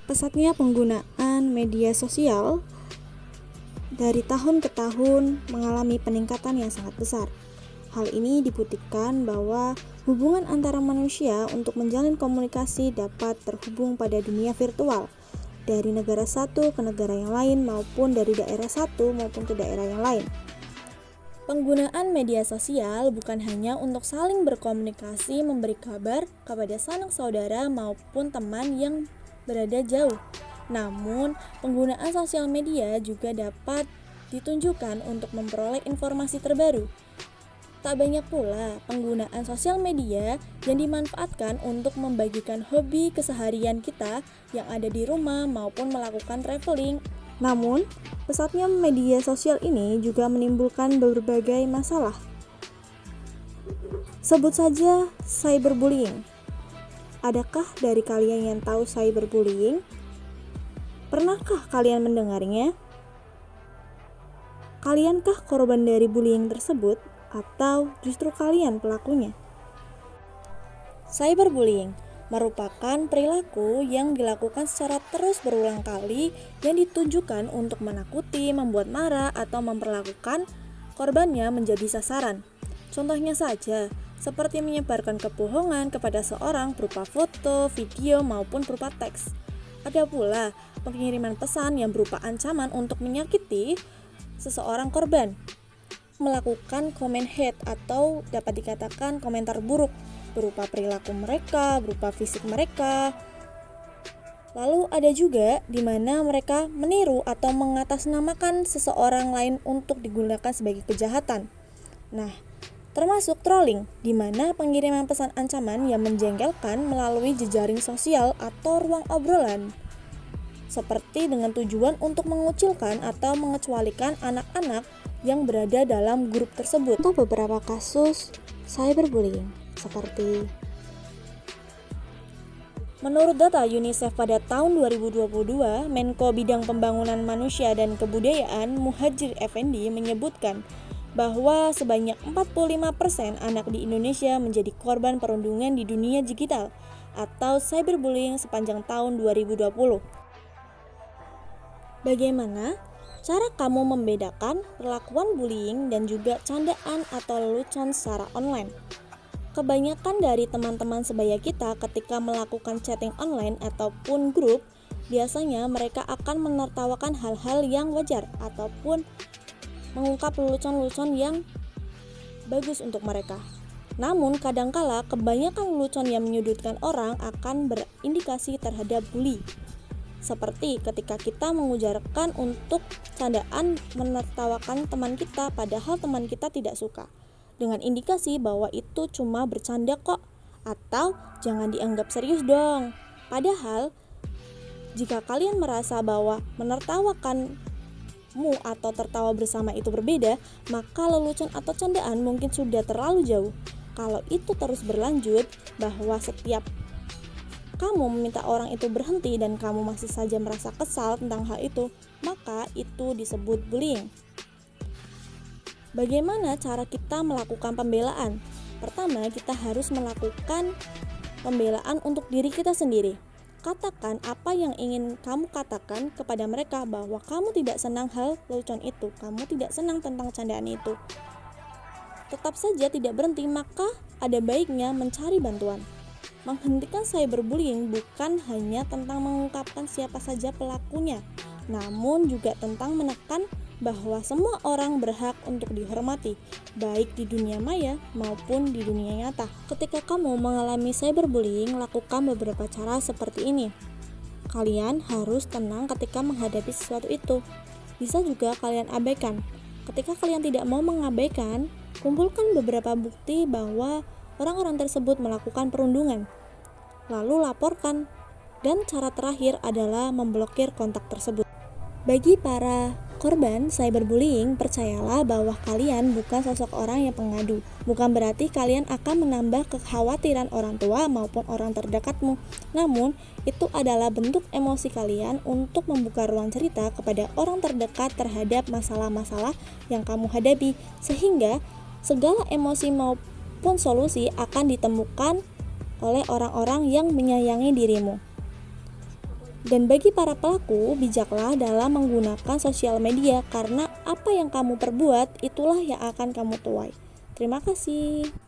Pesatnya penggunaan media sosial dari tahun ke tahun mengalami peningkatan yang sangat besar. Hal ini dibuktikan bahwa hubungan antara manusia untuk menjalin komunikasi dapat terhubung pada dunia virtual, dari negara satu ke negara yang lain maupun dari daerah satu maupun ke daerah yang lain. Penggunaan media sosial bukan hanya untuk saling berkomunikasi, memberi kabar kepada sanak saudara maupun teman yang berada jauh. Namun, penggunaan sosial media juga dapat ditunjukkan untuk memperoleh informasi terbaru. Tak banyak pula penggunaan sosial media yang dimanfaatkan untuk membagikan hobi keseharian kita yang ada di rumah maupun melakukan traveling. Namun, pesatnya media sosial ini juga menimbulkan berbagai masalah. Sebut saja cyberbullying. Adakah dari kalian yang tahu cyberbullying? Pernahkah kalian mendengarnya? Kaliankah korban dari bullying tersebut atau justru kalian pelakunya? Cyberbullying merupakan perilaku yang dilakukan secara terus berulang kali yang ditujukan untuk menakuti, membuat marah, atau memperlakukan korbannya menjadi sasaran. Contohnya saja, seperti menyebarkan kebohongan kepada seorang berupa foto, video, maupun berupa teks. Ada pula pengiriman pesan yang berupa ancaman untuk menyakiti seseorang korban, melakukan comment hate atau dapat dikatakan komentar buruk berupa perilaku mereka, berupa fisik mereka. Lalu ada juga di mana mereka meniru atau mengatasnamakan seseorang lain untuk digunakan sebagai kejahatan. Nah, termasuk trolling, di mana pengiriman pesan ancaman yang menjengkelkan melalui jejaring sosial atau ruang obrolan, seperti dengan tujuan untuk mengucilkan atau mengecualikan anak-anak yang berada dalam grup tersebut. Untuk beberapa kasus cyberbullying, seperti menurut data UNICEF pada tahun 2022, Menko Bidang Pembangunan Manusia dan Kebudayaan Muhadjir Effendi menyebutkan bahwa sebanyak 45% anak di Indonesia menjadi korban perundungan di dunia digital atau cyberbullying sepanjang tahun 2020. Bagaimana cara kamu membedakan perlakuan bullying dan juga candaan atau lelucon secara online? Kebanyakan dari teman-teman sebaya kita ketika melakukan chatting online ataupun grup, biasanya mereka akan menertawakan hal-hal yang wajar ataupun mengungkap lelucon-lelucon yang bagus untuk mereka. Namun kadangkala kebanyakan lelucon yang menyudutkan orang akan berindikasi terhadap bully. Seperti ketika kita mengujarkan untuk candaan menertawakan teman kita padahal teman kita tidak suka, dengan indikasi bahwa itu cuma bercanda kok, atau jangan dianggap serius dong. Padahal jika kalian merasa bahwa menertawakan atau tertawa bersama itu berbeda, maka lelucon atau candaan mungkin sudah terlalu jauh. Kalau itu terus berlanjut, bahwa setiap kamu meminta orang itu berhenti dan kamu masih saja merasa kesal tentang hal itu, maka itu disebut bullying. Bagaimana cara kita melakukan pembelaan? Pertama, kita harus melakukan pembelaan untuk diri kita sendiri. Katakan apa yang ingin kamu katakan kepada mereka, bahwa kamu tidak senang hal lelucon itu, kamu tidak senang tentang candaan itu. Tetap saja tidak berhenti, maka ada baiknya mencari bantuan. Menghentikan cyberbullying bukan hanya tentang mengungkapkan siapa saja pelakunya, namun juga tentang menekan bahwa semua orang berhak untuk dihormati, baik di dunia maya maupun di dunia nyata. Ketika kamu mengalami cyberbullying, lakukan beberapa cara seperti ini. Kalian harus tenang ketika menghadapi sesuatu itu. Bisa juga kalian abaikan. Ketika kalian tidak mau mengabaikan, kumpulkan beberapa bukti bahwa orang-orang tersebut melakukan perundungan, lalu laporkan. Dan cara terakhir adalah memblokir kontak tersebut. Bagi para korban cyberbullying, percayalah bahwa kalian bukan sosok orang yang pengadu. Bukan berarti kalian akan menambah kekhawatiran orang tua maupun orang terdekatmu. Namun, itu adalah bentuk emosi kalian untuk membuka ruang cerita kepada orang terdekat terhadap masalah-masalah yang kamu hadapi, sehingga segala emosi maupun solusi akan ditemukan oleh orang-orang yang menyayangi dirimu. Dan bagi para pelaku, bijaklah dalam menggunakan sosial media karena apa yang kamu perbuat itulah yang akan kamu tuai. Terima kasih.